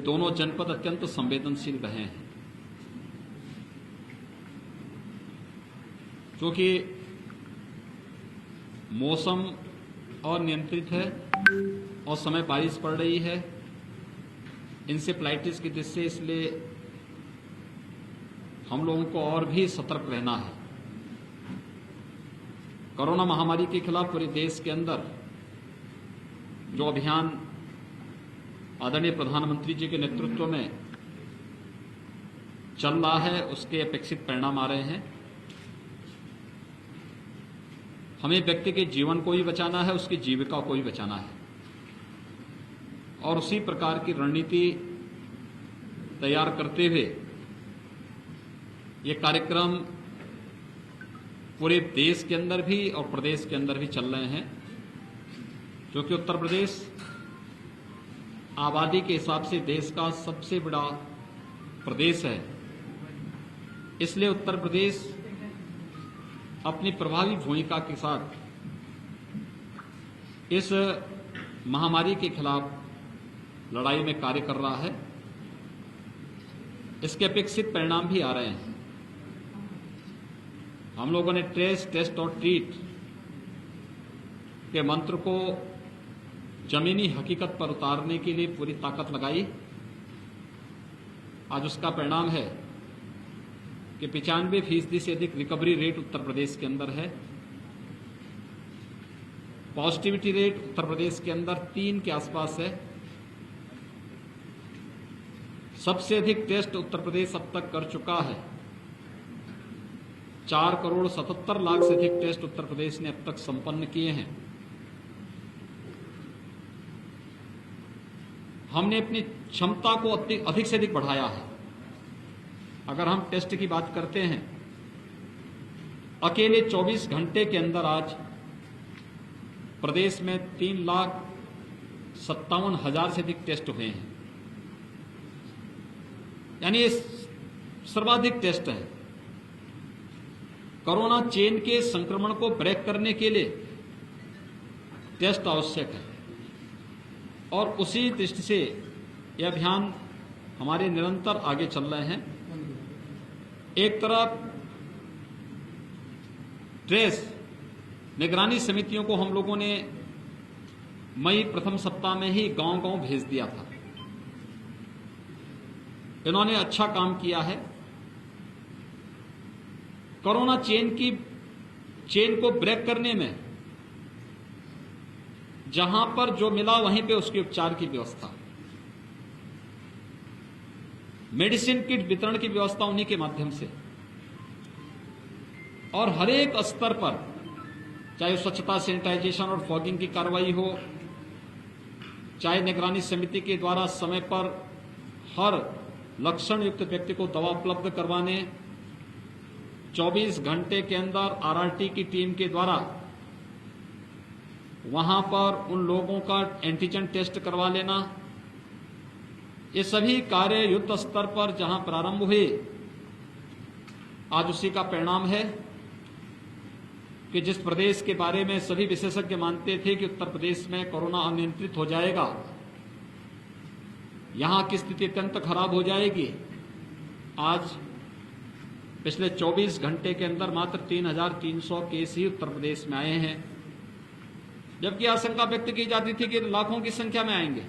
दोनों जनपद अत्यंत संवेदनशील रहे हैं, क्योंकि मौसम अनियंत्रित है और समय बारिश पड़ रही है, इंसेफ्लाइटिस की दृष्टि से, इसलिए हम लोगों को और भी सतर्क रहना है। कोरोना महामारी के खिलाफ पूरे देश के अंदर जो अभियान आदरणीय प्रधानमंत्री जी के नेतृत्व में चल रहा है, उसके अपेक्षित परिणाम आ रहे हैं। हमें व्यक्ति के जीवन को भी बचाना है, उसकी जीविका को भी बचाना है, और उसी प्रकार की रणनीति तैयार करते हुए ये कार्यक्रम पूरे देश के अंदर भी और प्रदेश के अंदर भी चल रहे हैं, क्योंकि उत्तर प्रदेश आबादी के हिसाब से देश का सबसे बड़ा प्रदेश है। इसलिए उत्तर प्रदेश अपनी प्रभावी भूमिका के साथ इस महामारी के खिलाफ लड़ाई में कार्य कर रहा है। इसके अपेक्षित परिणाम भी आ रहे हैं। हम लोगों ने ट्रेस, टेस्ट और ट्रीट के मंत्र को जमीनी हकीकत पर उतारने के लिए पूरी ताकत लगाई। आज उसका परिणाम है कि 95% से अधिक रिकवरी रेट उत्तर प्रदेश के अंदर है। पॉजिटिविटी रेट उत्तर प्रदेश के अंदर 3 के आसपास है। सबसे अधिक टेस्ट उत्तर प्रदेश अब तक कर चुका है। 4,77,00,000 से अधिक टेस्ट उत्तर प्रदेश ने अब तक संपन्न किए हैं। हमने अपनी क्षमता को अधिक से अधिक बढ़ाया है। अगर हम टेस्ट की बात करते हैं, अकेले 24 घंटे के अंदर आज प्रदेश में 3,57,000 से अधिक टेस्ट हुए हैं, यानी ये सर्वाधिक टेस्ट है। कोरोना चेन के संक्रमण को ब्रेक करने के लिए टेस्ट आवश्यक है, और उसी दृष्टि से यह अभियान हमारे निरंतर आगे चल रहे हैं। एक तरफ ट्रेस निगरानी समितियों को हम लोगों ने मई प्रथम सप्ताह में ही गांव-गांव भेज दिया था। इन्होंने अच्छा काम किया है। कोरोना चेन को ब्रेक करने में जहां पर जो मिला वहीं पे उसके उपचार की व्यवस्था, मेडिसिन किट वितरण की व्यवस्था उन्हीं के माध्यम से, और हर एक स्तर पर, चाहे स्वच्छता, सैनिटाइजेशन और फॉगिंग की कार्रवाई हो, चाहे निगरानी समिति के द्वारा समय पर हर लक्षण युक्त व्यक्ति को दवा उपलब्ध करवाने, 24 घंटे के अंदर आरआरटी की टीम के द्वारा वहां पर उन लोगों का एंटीजन टेस्ट करवा लेना, ये सभी कार्य युद्ध स्तर पर जहां प्रारंभ हुए, आज उसी का परिणाम है कि जिस प्रदेश के बारे में सभी विशेषज्ञ मानते थे कि उत्तर प्रदेश में कोरोना अनियंत्रित हो जाएगा, यहां की स्थिति अत्यंत खराब हो जाएगी, आज पिछले 24 घंटे के अंदर मात्र 3,300 केस ही उत्तर प्रदेश में आए हैं, जबकि आशंका व्यक्त की जाती थी कि लाखों की संख्या में आएंगे।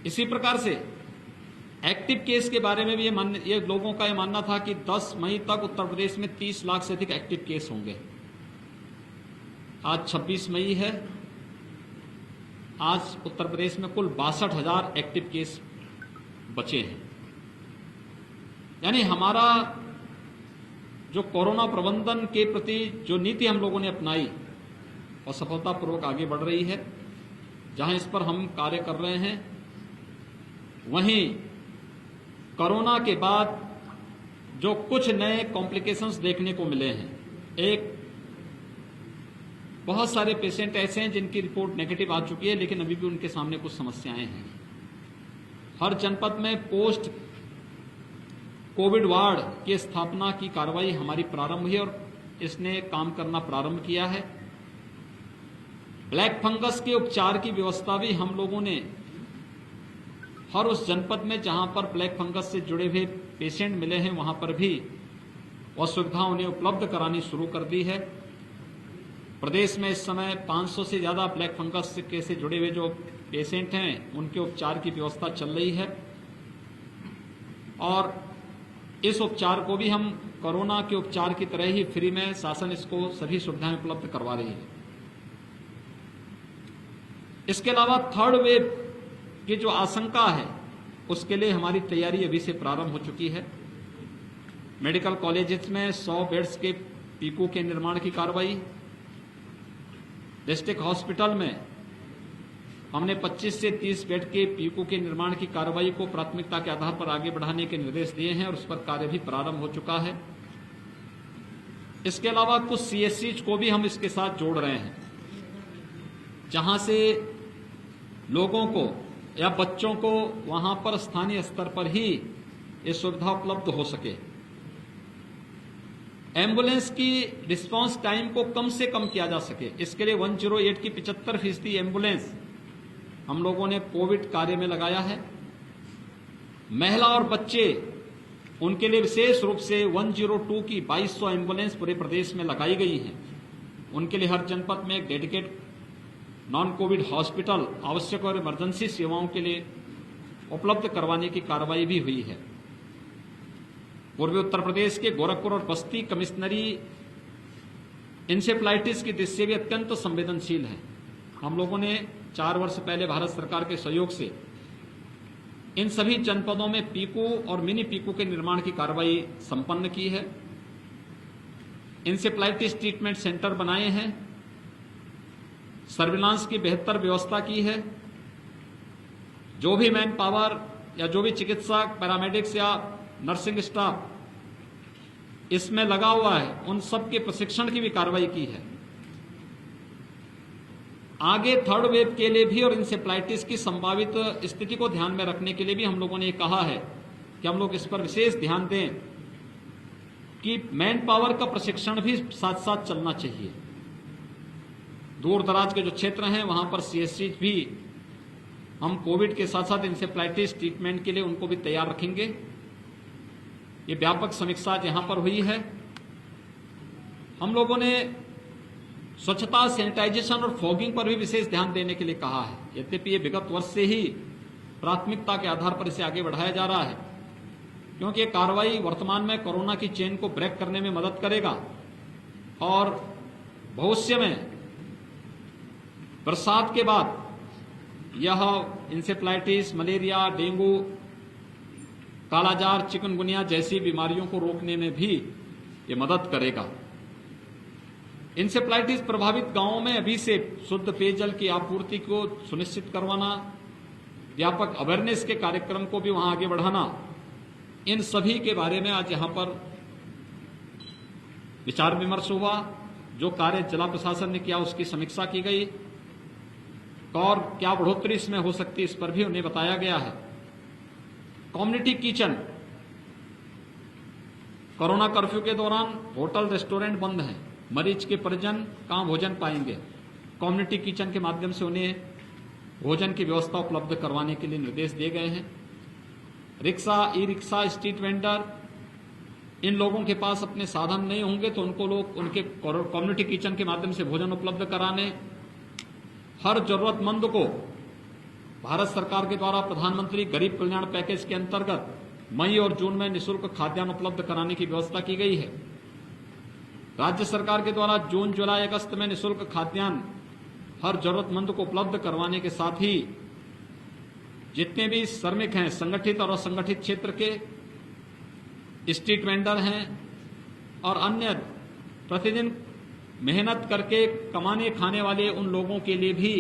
इसी प्रकार से एक्टिव केस के बारे में भी ये लोगों का ये मानना था कि 10 मई तक उत्तर प्रदेश में 30 लाख से अधिक एक्टिव केस होंगे। आज 26 मई है, आज उत्तर प्रदेश में कुल 62,000 एक्टिव केस बचे हैं। यानी हमारा जो कोरोना प्रबंधन के प्रति जो नीति हम लोगों ने अपनाई और सफलतापूर्वक आगे बढ़ रही है, जहां इस पर हम कार्य कर रहे हैं, वहीं कोरोना के बाद जो कुछ नए कॉम्प्लिकेशंस देखने को मिले हैं, एक बहुत सारे पेशेंट ऐसे हैं जिनकी रिपोर्ट नेगेटिव आ चुकी है, लेकिन अभी भी उनके सामने कुछ समस्याएं हैं। हर जनपद में पोस्ट कोविड वार्ड की स्थापना की कार्रवाई हमारी प्रारंभ हुई और इसने काम करना प्रारंभ किया है। ब्लैक फंगस के उपचार की व्यवस्था भी हम लोगों ने हर उस जनपद में जहां पर ब्लैक फंगस से जुड़े हुए पेशेंट मिले हैं वहां पर भी वह सुविधा उन्हें उपलब्ध करानी शुरू कर दी है। प्रदेश में इस समय 500 से ज्यादा ब्लैक फंगस से जुड़े हुए जो पेशेंट हैं उनके उपचार की व्यवस्था चल रही है और इस उपचार को भी हम कोरोना के उपचार की तरह ही फ्री में शासन इसको सभी सुविधाएं उपलब्ध करवा रही है। इसके अलावा थर्ड वेव की जो आशंका है उसके लिए हमारी तैयारी अभी से प्रारंभ हो चुकी है। मेडिकल कॉलेजेस में 100 बेड्स के पीकू के निर्माण की कार्रवाई, डिस्ट्रिक्ट हॉस्पिटल में हमने 25 से 30 बेड के पीकू के निर्माण की कार्रवाई को प्राथमिकता के आधार पर आगे बढ़ाने के निर्देश दिए हैं और उस पर कार्य भी प्रारंभ हो चुका है। इसके अलावा कुछ सीएससी को भी हम इसके साथ जोड़ रहे हैं जहां से लोगों को या बच्चों को वहां पर स्थानीय स्तर पर ही ये सुविधा उपलब्ध हो सके। एम्बुलेंस की रिस्पांस टाइम को कम से कम किया जा सके, इसके लिए 108 की 75% एम्बुलेंस हम लोगों ने कोविड कार्य में लगाया है। महिला और बच्चे उनके लिए विशेष रूप से 102 की 2200 एम्बुलेंस पूरे प्रदेश में लगाई गई हैं। उनके लिए हर जनपद में एक डेडिकेट नॉन कोविड हॉस्पिटल आवश्यक और इमरजेंसी सेवाओं के लिए उपलब्ध करवाने की कार्रवाई भी हुई है। पूर्वी उत्तर प्रदेश के गोरखपुर और बस्ती कमिश्नरी इंसेफ्लाइटिस की दृष्टि से भी अत्यंत संवेदनशील है। हम लोगों ने 4 वर्ष पहले भारत सरकार के सहयोग से इन सभी जनपदों में पीकू और मिनी पीकू के निर्माण की कार्रवाई संपन्न की है। इंसेफ्लाइटिस ट्रीटमेंट सेंटर बनाए हैं, सर्विलांस की बेहतर व्यवस्था की है। जो भी मैन पावर या जो भी चिकित्सक, पैरामेडिक्स या नर्सिंग स्टाफ इसमें लगा हुआ है उन सब के प्रशिक्षण की भी कार्रवाई की है। आगे थर्ड वेव के लिए भी और इंसेफ्लाइटिस की संभावित स्थिति को ध्यान में रखने के लिए भी हम लोगों ने कहा है कि हम लोग इस पर विशेष ध्यान दें कि मैन पावर का प्रशिक्षण भी साथ साथ चलना चाहिए। दूर दराज के जो क्षेत्र हैं वहां पर सीएससी भी हम कोविड के साथ साथ इंसेफ्लाइटिस ट्रीटमेंट के लिए उनको भी तैयार रखेंगे। ये व्यापक समीक्षा यहां पर हुई है। हम लोगों ने स्वच्छता, सैनिटाइजेशन और फॉगिंग पर भी विशेष ध्यान देने के लिए कहा है। यद्यपि ये विगत वर्ष से ही प्राथमिकता के आधार पर इसे आगे बढ़ाया जा रहा है क्योंकि ये कार्रवाई वर्तमान में कोरोना की चेन को ब्रेक करने में मदद करेगा और भविष्य में बरसात के बाद यह इंसेफ्लाइटिस, मलेरिया, डेंगू, कालाजार, चिकनगुनिया जैसी बीमारियों को रोकने में भी ये मदद करेगा। इंसेफ्लाइटिस प्रभावित गांवों में अभी से शुद्ध पेयजल की आपूर्ति को सुनिश्चित करवाना, व्यापक अवेयरनेस के कार्यक्रम को भी वहां आगे बढ़ाना, इन सभी के बारे में आज यहां पर विचार विमर्श हुआ। जो कार्य जिला प्रशासन ने किया उसकी समीक्षा की गई और क्या बढ़ोतरी इसमें हो सकती है इस पर भी उन्हें बताया गया है। कम्युनिटी किचन, कोरोना कर्फ्यू के दौरान होटल रेस्टोरेंट बंद हैं, मरीज के परिजन कहां भोजन पाएंगे। कम्युनिटी किचन के माध्यम से उन्हें भोजन की व्यवस्था उपलब्ध करवाने के लिए निर्देश दिए गए हैं। Rickshaw, E rickshaw, street vendor, इन लोगों के पास अपने साधन नहीं होंगे तो उनको लोग उनके कम्युनिटी किचन के माध्यम से भोजन उपलब्ध कराने, हर जरूरतमंद को भारत सरकार के द्वारा प्रधानमंत्री गरीब कल्याण पैकेज के अंतर्गत मई और जून में निःशुल्क खाद्यान्न उपलब्ध कराने की व्यवस्था की गई है। राज्य सरकार के द्वारा जून, जुलाई, अगस्त में निःशुल्क खाद्यान्न हर जरूरतमंद को उपलब्ध करवाने के साथ ही जितने भी श्रमिक हैं, संगठित और असंगठित क्षेत्र के, स्ट्रीट वेंडर हैं और अन्य प्रतिदिन मेहनत करके कमाने खाने वाले उन लोगों के लिए भी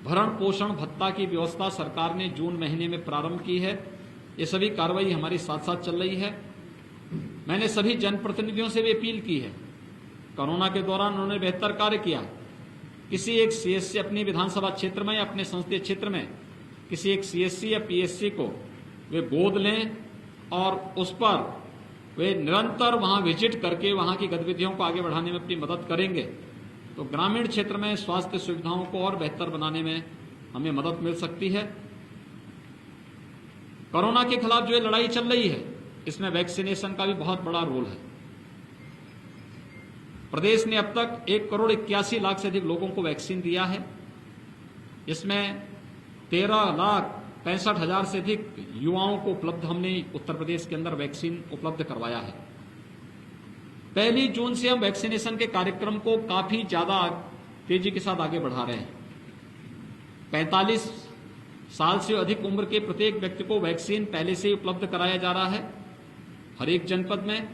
भरण पोषण भत्ता की व्यवस्था सरकार ने जून महीने में प्रारंभ की है। ये सभी कार्रवाई हमारी साथ साथ चल रही है। मैंने सभी जनप्रतिनिधियों से भी अपील की है, कोरोना के दौरान उन्होंने बेहतर कार्य किया। किसी एक सीएससी अपनी विधानसभा क्षेत्र में या अपने संसदीय क्षेत्र में किसी एक सीएससी या पीएससी को वे गोद लें और उस पर वे निरंतर वहां विजिट करके वहां की गतिविधियों को आगे बढ़ाने में अपनी मदद करेंगे तो ग्रामीण क्षेत्र में स्वास्थ्य सुविधाओं को और बेहतर बनाने में हमें मदद मिल सकती है। कोरोना के खिलाफ जो ये लड़ाई चल रही है, इसमें वैक्सीनेशन का भी बहुत बड़ा रोल है। प्रदेश ने अब तक 1,81,00,000 से अधिक लोगों को वैक्सीन दिया है। इसमें 13,65,000 से अधिक युवाओं को उपलब्ध हमने उत्तर प्रदेश के अंदर वैक्सीन उपलब्ध करवाया है। 1 जून से हम वैक्सीनेशन के कार्यक्रम को काफी ज्यादा तेजी के साथ आगे बढ़ा रहे हैं। 45 साल से अधिक उम्र के प्रत्येक व्यक्ति को वैक्सीन पहले से ही उपलब्ध कराया जा रहा है हर एक जनपद में।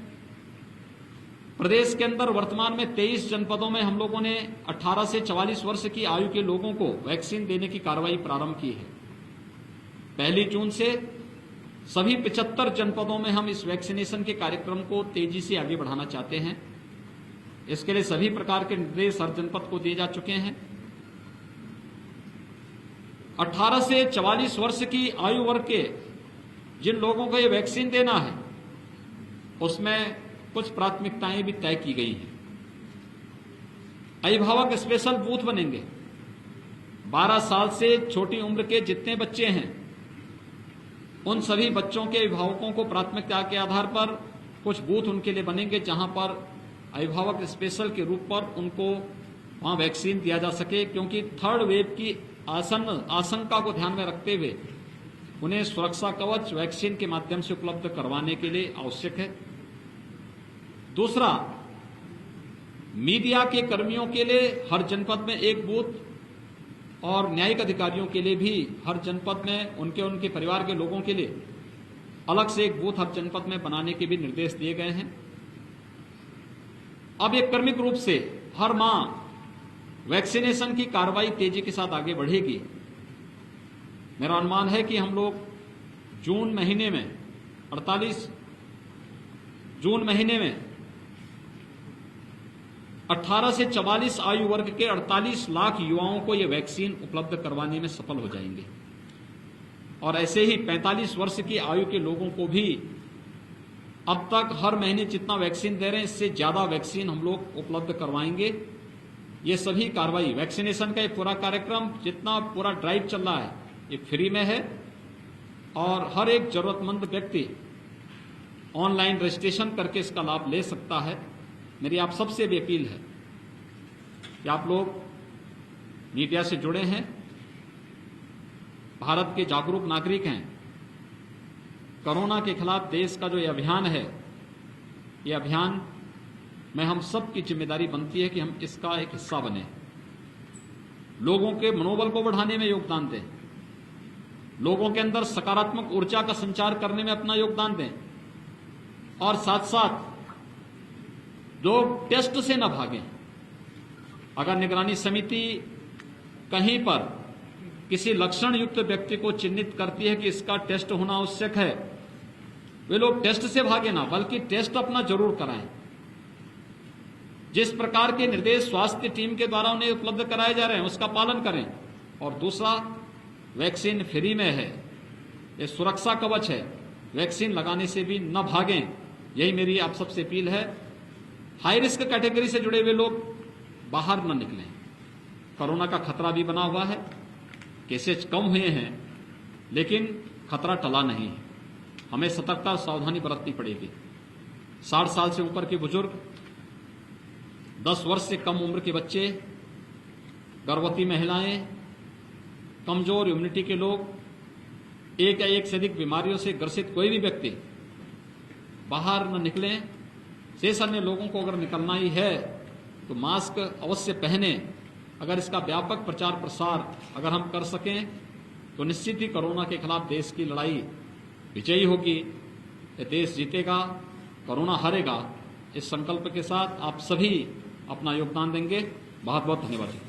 प्रदेश के अंदर वर्तमान में 23 जनपदों में हम लोगों ने 18 से 44 वर्ष की आयु के लोगों को वैक्सीन देने की कार्रवाई प्रारंभ की है। 1 जून से सभी 75 जनपदों में हम इस वैक्सीनेशन के कार्यक्रम को तेजी से आगे बढ़ाना चाहते हैं। इसके लिए सभी प्रकार के निर्देश हर जनपद को दिए जा चुके हैं। 18 से 44 वर्ष की आयु वर्ग के जिन लोगों को ये वैक्सीन देना है, उसमें कुछ प्राथमिकताएं भी तय की गई हैं। अभिभावक स्पेशल बूथ बनेंगे। 12 साल से छोटी उम्र के जितने बच्चे हैं, उन सभी बच्चों के अभिभावकों को प्राथमिकता के आधार पर कुछ बूथ उनके लिए बनेंगे, जहां पर अभिभावक स्पेशल के रूप पर उनको वहां वैक्सीन दिया जा सके, क्योंकि थर्ड वेव की आशंका को ध्यान में रखते हुए उन्हें सुरक्षा कवच वैक्सीन के माध्यम से उपलब्ध करवाने के लिए आवश्यक है। दूसरा, मीडिया के कर्मियों के लिए हर जनपद में एक बूथ और न्यायिक अधिकारियों के लिए भी हर जनपद में उनके परिवार के लोगों के लिए अलग से एक बूथ हर जनपद में बनाने के भी निर्देश दिए गए हैं। अब एक क्रमिक रूप से हर माह वैक्सीनेशन की कार्रवाई तेजी के साथ आगे बढ़ेगी। मेरा अनुमान है कि हम लोग जून महीने में 18 से 44 आयु वर्ग के 48 लाख युवाओं को ये वैक्सीन उपलब्ध करवाने में सफल हो जाएंगे। और ऐसे ही 45 वर्ष की आयु के लोगों को भी अब तक हर महीने जितना वैक्सीन दे रहे हैं, इससे ज्यादा वैक्सीन हम लोग उपलब्ध करवाएंगे। ये सभी कार्रवाई, वैक्सीनेशन का ये पूरा कार्यक्रम, जितना पूरा ड्राइव चल रहा है, ये फ्री में है और हर एक जरूरतमंद व्यक्ति ऑनलाइन रजिस्ट्रेशन करके इसका लाभ ले सकता है। मेरी आप सबसे भी अपील है कि आप लोग मीडिया से जुड़े हैं, भारत के जागरूक नागरिक हैं। कोरोना के खिलाफ देश का जो ये अभियान है, ये अभियान में हम सब की जिम्मेदारी बनती है कि हम इसका एक हिस्सा बने, लोगों के मनोबल को बढ़ाने में योगदान दें, लोगों के अंदर सकारात्मक ऊर्जा का संचार करने में अपना योगदान दें और साथ साथ लोग टेस्ट से न भागें। अगर निगरानी समिति कहीं पर किसी लक्षण युक्त व्यक्ति को चिन्हित करती है कि इसका टेस्ट होना आवश्यक है, वे लोग टेस्ट से भागे ना, बल्कि टेस्ट अपना जरूर कराएं। जिस प्रकार के निर्देश स्वास्थ्य टीम के द्वारा उन्हें उपलब्ध कराए जा रहे हैं, उसका पालन करें। और दूसरा, वैक्सीन फ्री में है, ये सुरक्षा कवच है, वैक्सीन लगाने से भी न भागें। यही मेरी आप सबसे अपील है। हाई रिस्क कैटेगरी से जुड़े हुए लोग बाहर न निकलें। कोरोना का खतरा भी बना हुआ है, केसेज कम हुए हैं, लेकिन खतरा टला नहीं है। हमें सतर्कता और सावधानी बरतनी पड़ेगी। 60 साल से ऊपर के बुजुर्ग, 10 वर्ष से कम उम्र के बच्चे, गर्भवती महिलाएं, कमजोर इम्यूनिटी के लोग, एक या एक से अधिक बीमारियों से ग्रसित कोई भी व्यक्ति बाहर न निकलें। शेष अन्य लोगों को अगर निकलना ही है तो मास्क अवश्य पहने। अगर इसका व्यापक प्रचार प्रसार अगर हम कर सकें तो निश्चित ही कोरोना के खिलाफ देश की लड़ाई विजयी होगी। ये देश जीतेगा, कोरोना हारेगा। इस संकल्प के साथ आप सभी अपना योगदान देंगे। बहुत बहुत धन्यवाद।